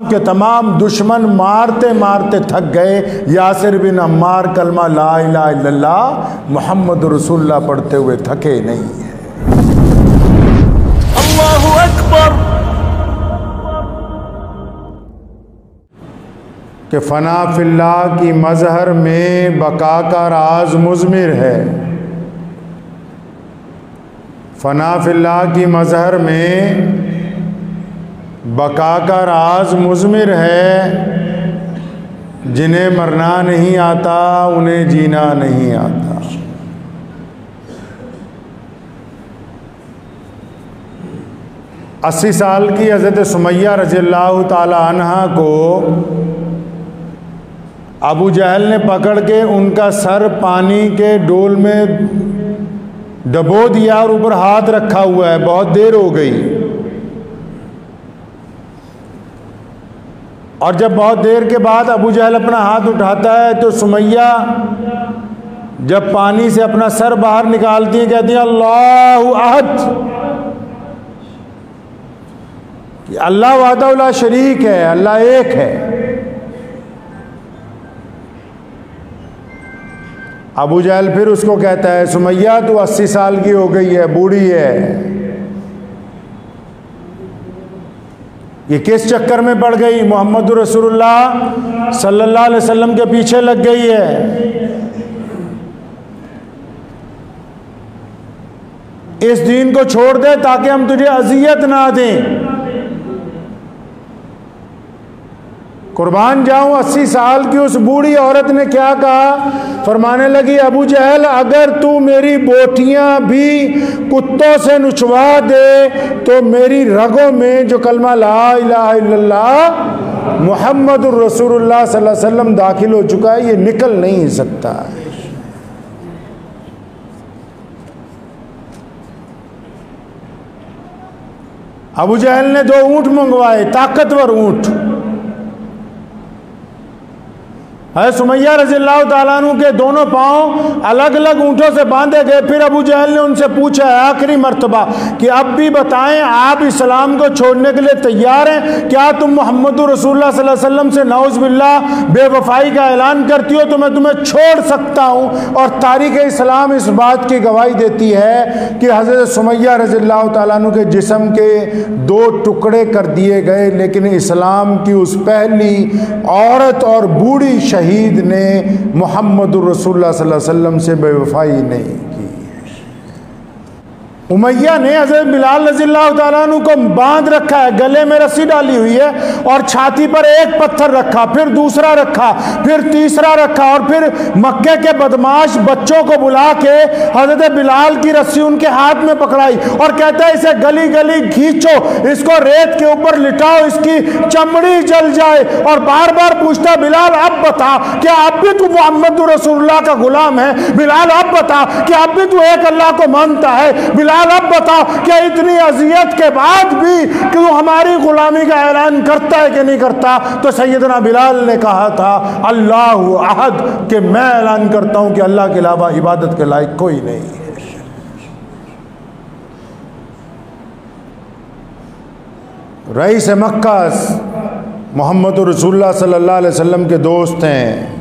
के तमाम दुश्मन मारते मारते थक गए। यासिर बिन अम्मार कलमा ला इलाहा इल्लल्लाह मुहम्मद रसूलुल्लाह पढ़ते हुए थके नहीं है। अल्लाहु अकबर। कि फना फिल्लाह की मजहर में बका का राज मुज़मिर है। फना फिल्लाह की मजहर में बका का राज मुज़मिर है। जिन्हें मरना नहीं आता उन्हें जीना नहीं आता। अस्सी साल की हज़रत सुमैया रज़ियल्लाहु ताला अन्हा को अबू जहल ने पकड़ के उनका सर पानी के डोल में डबो दिया और ऊपर हाथ रखा हुआ है। बहुत देर हो गई और जब बहुत देर के बाद अबू जहल अपना हाथ उठाता है तो सुमैया जब पानी से अपना सर बाहर निकालती है कहती है अल्लाहु अहद, कि अल्लाह वहदहु ला शरीक है, अल्लाह एक है। अबू जहल फिर उसको कहता है सुमैया तू 80 साल की हो गई है, बूढ़ी है, ये किस चक्कर में पड़ गई? मोहम्मद रसूलुल्लाह सल्लल्लाहु अलैहि वसल्लम के पीछे लग गई है। इस दीन को छोड़ दे ताकि हम तुझे अजियत ना दें। कुर्बान जाऊं 80 साल की उस बूढ़ी औरत ने क्या कहा? फरमाने लगी अबू जहल अगर तू मेरी बोटियां भी कुत्तों से नुचवा दे तो मेरी रगों में जो कलमा ला इलाहा इल्लल्लाह मुहम्मदुर रसूलुल्लाह सल्लल्लाहु अलैहि वसल्लम दाखिल हो चुका है, ये निकल नहीं सकता। अबू जहल ने 2 ऊंट मंगवाए, ताकतवर ऊंट। सुमैया रज़ियल्लाहु ताला अन्हु के दोनों पांव अलग अलग ऊंटों से बांधे गए। फिर अबू जहल ने उनसे पूछा आखिरी मर्तबा कि अब भी बताएं आप इस्लाम को छोड़ने के लिए तैयार हैं? क्या तुम मोहम्मद रसूलुल्लाह सल्लल्लाहु अलैहि वसल्लम से नाउज़ बिल्लाह बेवफाई का ऐलान करती हो तो मैं तुम्हें छोड़ सकता हूं। और तारीख़ इस्लाम इस बात की गवाही देती है कि हज़रत सुमैया रज़ियल्लाहु ताला अन्हु के जिस्म के 2 टुकड़े कर दिए गए, लेकिन इस्लाम की उस पहली औरत और बूढ़ी शहीद ने मोहम्मद रसूलुल्लाह सल्लल्लाहु अलैहि वसल्लम से बेवफाई नहीं की। उमैया ने हज़रत बिलाल रज़ियल्लाहु ताला अन्हु को बांध रखा है, गले में रस्सी डाली हुई है और छाती पर एक पत्थर रखा, फिर दूसरा रखा, फिर तीसरा रखा और फिर मक्के के बदमाश बच्चों को बुला के हज़रत बिलाल की रस्सी उनके हाथ में पकड़ाई और कहता है इसे गली गली खींचो, इसको रेत के ऊपर लिटाओ, इसकी चमड़ी जल जाए। और बार बार पूछता बिलाल अब बता क्या अब भी तू मोहम्मद रसूलुल्लाह का गुलाम है? बिलाल अब बता क्या अब भी तू एक अल्लाह को मानता है? बिलाल अब बता क्या इतनी अजियत के बाद भी कि तू हमारी गुलामी का ऐलान करता है कि नहीं करता? तो सैयदना बिलाल ने कहा था अल्लाहु अहद, कि मैं ऐलान करता हूं कि अल्लाह के अलावा इबादत के लायक कोई नहीं है। रईस मक्का मोहम्मद रसूलुल्लाह सल्लल्लाहु अलैहि वसल्लम के दोस्त हैं,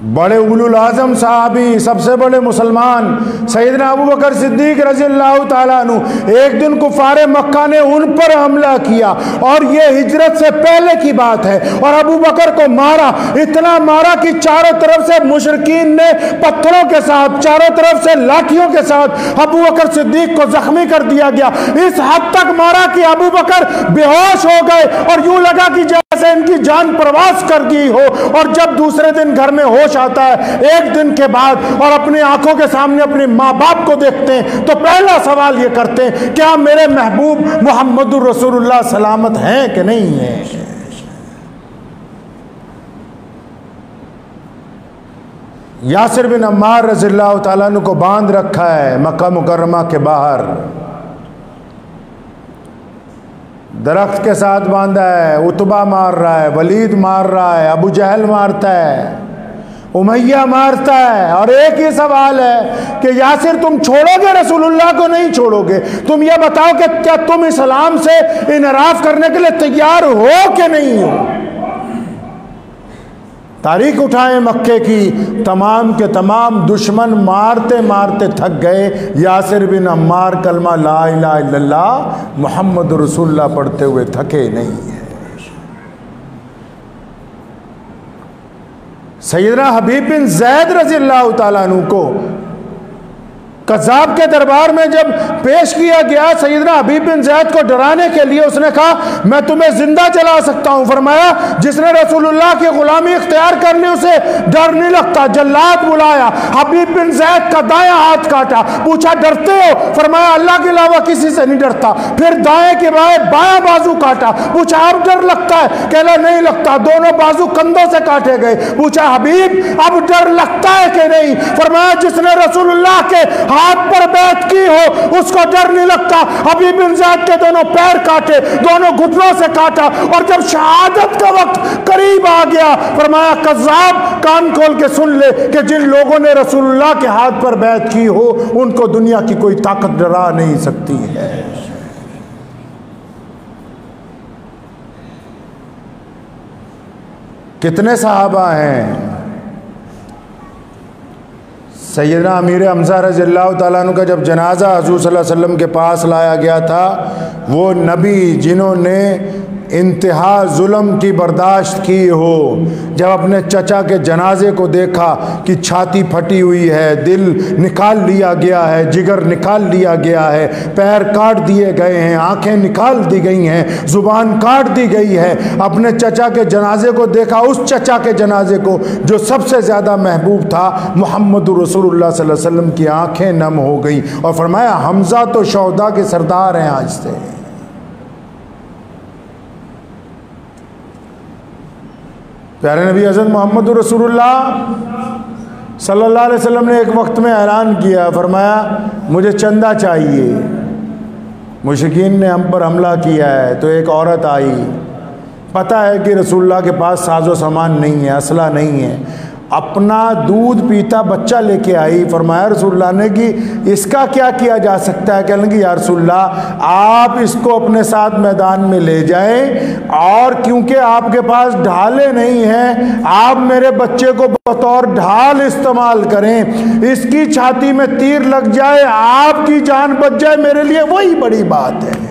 बड़े उलुल आज़म साहबी, सबसे बड़े मुसलमान सैयदना अबू बकर सिद्दीक रज़ियल्लाहु ताला अन्हु। एक दिन कुफारे मक्का ने उन पर हमला किया और ये हिजरत से पहले की बात है, और अबू बकर को मारा, इतना मारा कि चारों तरफ से मुशरिकीन ने पत्थरों के साथ, चारों तरफ से लाठियों के साथ अबू बकर सिद्दीक को जख्मी कर दिया गया। इस हद तक मारा कि अबू बकर बेहोश हो गए और यूं लगा कि जैसे इनकी जान प्रवास कर गई हो। और जब दूसरे दिन घर में होश आता है एक दिन के बाद और अपनी आंखों के सामने अपने माँ बाप को देखते हैं तो पहला सवाल ये करते हैं क्या मेरे महबूब मोहम्मद रसूलुल्लाह सलामत हैं कि नहीं है? यासिर बिन अम्मार रज़ियल्लाहु ताला अन्हु को बांध रखा है मक्का मुकर्रमा के बाहर, दरख्त के साथ बांधा है। उतबा मार रहा है, वलीद मार रहा है, अबू जहल मारता है। उमैया मारता है। और एक ही सवाल है कि यासिर तुम छोड़ोगे रसूलुल्लाह को, नहीं छोड़ोगे? तुम ये बताओ कि क्या तुम इस्लाम से इनराफ करने के लिए तैयार हो कि नहीं हो? तारीख उठाए मक्के की, तमाम के तमाम दुश्मन मारते मारते थक गए। यासिर बिन अम्मार कलमा ला इलाहा इल्लल्लाह मुहम्मद रसूलुल्लाह पढ़ते हुए थके नहीं है। सैयदना हबीब बिन ज़ैद रज़ियल्लाहु ताला अन्हु को कज़्ज़ाब के दरबार में जब पेश किया गया, सैयदना हबीब बिन ज़ैद को डराने के लिए उसने कहा मैं तुम्हें जिंदा जला सकता हूं। फरमाया जिसने रसूलुल्लाह की गुलामी इख्तियार कर ली उसे डर नहीं लगता। जल्लाद बुलाया, हबीब बिन ज़ैद का दायां हाथ काटा, पूछा डरते हो? फरमाया अल्लाह के अलावा किसी से नहीं डरता। फिर दाएं के बायां बाजू काटा, पूछा अब डर लगता है? कहला नहीं लगता। दोनों बाजू कंधों से काटे गए। पूछा हबीब अब डर लगता है कि नहीं? फरमाया जिसने रसूलुल्लाह के हाथ पर बैत की हो उसको डर नहीं लगता। हबीब बिन ज़ैद के दोनों पैर काटे, दोनों घुटनों से काटा, और जब शहादत का वक्त करीब आ गया फरमाया कज़्ज़ाब कान खोल के सुन ले कि जिन लोगों ने रसूलुल्लाह के हाथ पर बैत की हो उनको दुनिया की कोई ताकत डरा नहीं सकती है। कितने सहाबा हैं? सैयदना अमीर हमज़ा रज़ियल्लाहु ताला अन्हु का जब जनाजा हुज़ूर सल्लल्लाहु अलैहि वसल्लम के पास लाया गया था, वो नबी जिन्होंने इंतहा जुल्म की बर्दाश्त की हो, जब अपने चचा के जनाजे को देखा कि छाती फटी हुई है, दिल निकाल लिया गया है, जिगर निकाल लिया गया है, पैर काट दिए गए हैं, आंखें निकाल दी गई हैं, ज़ुबान काट दी गई है, अपने चचा के जनाजे को देखा, उस चचा के जनाजे को जो सबसे ज़्यादा महबूब था मुहम्मद रसूलुल्लाह सल्लल्लाहु अलैहि वसल्लम की आंखें नम हो गई और फरमाया हमज़ा तो शौहदा के सरदार हैं आज से। प्यारे नबी हज़रत मोहम्मद रसूलुल्लाह सल्लल्लाहु अलैहि वसल्लम ने एक वक्त में ऐलान किया, फरमाया मुझे चंदा चाहिए, मुशरिकीन ने हम पर हमला किया है। तो एक औरत आई, पता है कि रसूलुल्लाह के पास साजो सामान नहीं है, असला नहीं है, अपना दूध पीता बच्चा लेके आई। फरमाया रसूलुल्लाह ने कि इसका क्या किया जा सकता है? कहने लगी या रसूलुल्लाह आप इसको अपने साथ मैदान में ले जाएं, और क्योंकि आपके पास ढाले नहीं हैं आप मेरे बच्चे को बतौर ढाल इस्तेमाल करें, इसकी छाती में तीर लग जाए आपकी जान बच जाए, मेरे लिए वही बड़ी बात है।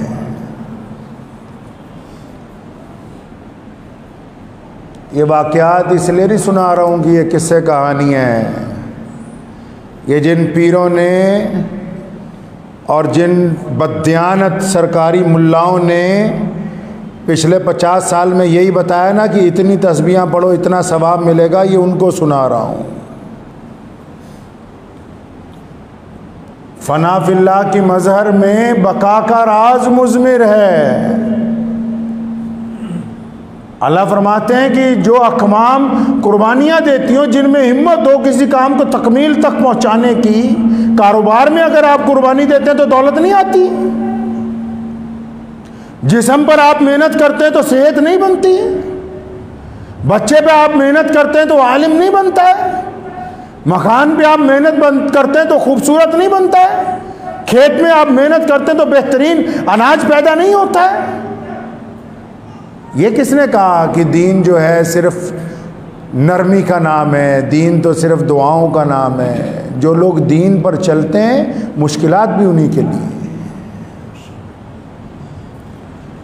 ये वाक़यात इसलिए नहीं सुना रहा हूँ कि ये किस्से कहानी है। ये जिन पीरों ने और जिन बददियानत सरकारी मुल्लाओं ने पिछले 50 साल में यही बताया ना कि इतनी तस्बीहां पढ़ो इतना सवाब मिलेगा, ये उनको सुना रहा हूँ। फना फिल्लाह की मजहर में बका का राज मुज़मिर है। अल्लाह फरमाते हैं कि जो अकवाम कुर्बानियाँ देती हो, जिनमें हिम्मत हो किसी काम को तकमील तक पहुँचाने की, कारोबार में अगर आप कुर्बानी देते हैं तो दौलत नहीं आती, जिस्म पर आप मेहनत करते हैं तो सेहत नहीं बनती, बच्चे पे आप मेहनत करते हैं तो आलिम नहीं बनता है, मकान पे आप मेहनत करते हैं तो खूबसूरत नहीं बनता है, खेत में आप मेहनत करते हैं तो बेहतरीन अनाज पैदा नहीं होता है। ये किसने कहा कि दीन जो है सिर्फ नरमी का नाम है, दीन तो सिर्फ दुआओं का नाम है। जो लोग दीन पर चलते हैं मुश्किलात भी उन्हीं के लिए।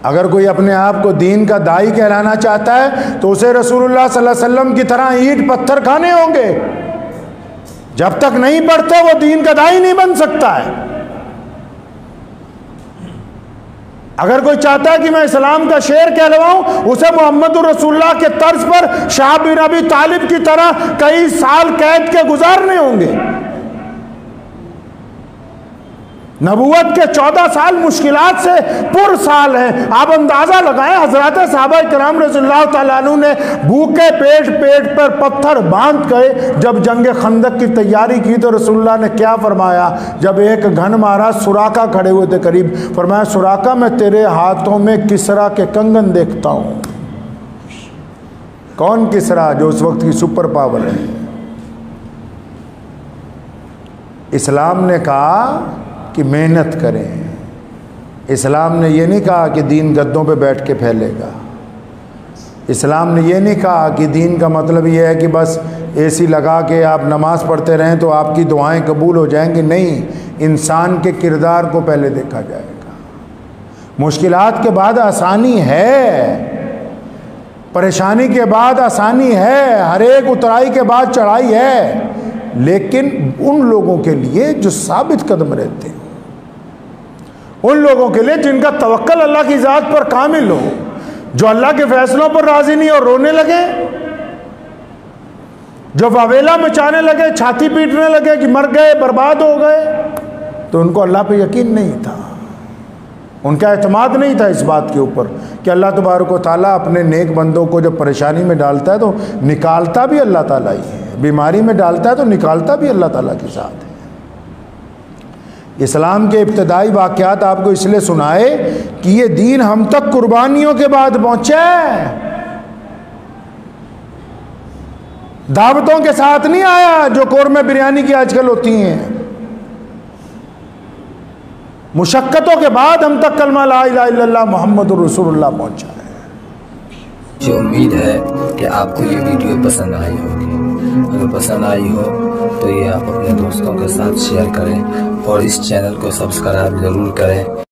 अगर कोई अपने आप को दीन का दाई कहलाना चाहता है तो उसे रसूलुल्लाह सल्लल्लाहु अलैहि वसल्लम की तरह ईंट पत्थर खाने होंगे। जब तक नहीं पढ़ते वो दीन का दाई नहीं बन सकता है। अगर कोई चाहता है कि मैं इस्लाम का शेर कहलवाऊं, उसे मोहम्मद रसूलुल्लाह के तर्ज पर शाह बिन अबी तालिब की तरह कई साल कैद के गुजारने होंगे। नबूवत के 14 साल मुश्किलात से पुर साल हैं। आप अंदाज़ा लगाएं, हज़रत सहाबा किराम रज़ियल्लाहु तआला अन्हु ने भूखे पेट पर पत्थर बांध के जब जंग खंदक की तैयारी की तो रसूलुल्लाह ने क्या फरमाया? जब एक घन मारा सुराका खड़े हुए थे करीब, फरमाया सुराका मैं तेरे हाथों में किसरा के कंगन देखता हूँ। कौन किसरा? जो उस वक्त की सुपर पावर है। इस्लाम ने कहा कि मेहनत करें। इस्लाम ने ये नहीं कहा कि दीन गद्दों पे बैठ के फैलेगा। इस्लाम ने ये नहीं कहा कि दीन का मतलब ये है कि बस एसी लगा के आप नमाज़ पढ़ते रहें तो आपकी दुआएं कबूल हो जाएंगी। नहीं, इंसान के किरदार को पहले देखा जाएगा। मुश्किलात के बाद आसानी है, परेशानी के बाद आसानी है, हर एक उतराई के बाद चढ़ाई है, लेकिन उन लोगों के लिए जो साबित कदम रहते हैं, उन लोगों के लिए जिनका तवक्कल अल्लाह की ज़ात पर कामिल हो, जो अल्लाह के फैसलों पर राजी नहीं और रोने लगे, जो वावेला मचाने लगे, छाती पीटने लगे कि मर गए, बर्बाद हो गए, तो उनको अल्लाह पे यकीन नहीं था, उनका एतमाद नहीं था इस बात के ऊपर कि अल्लाह तबारक व तआला अपने नेक बंदों को जब परेशानी में डालता है तो निकालता भी अल्लाह ताला ही है, बीमारी में डालता है तो निकालता भी अल्लाह ताला के साथ है। इस्लाम के इब्तदाई वाक़यात आपको इसलिए सुनाए कि ये दीन हम तक कुर्बानियों के बाद पहुंचे, दावतों के साथ नहीं आया जो कौरमे बिरयानी की आजकल होती हैं। मुशक्कतों के बाद हम तक कलमा ला इलाहा इल्लल्लाह मुहम्मदुर रसूलुल्लाह पहुंचा है। मुझे उम्मीद है कि आपको ये वीडियो पसंद आई होगी। अगर पसंद आई हो तो ये आप अपने दोस्तों के साथ शेयर करें और इस चैनल को सब्सक्राइब जरूर करें।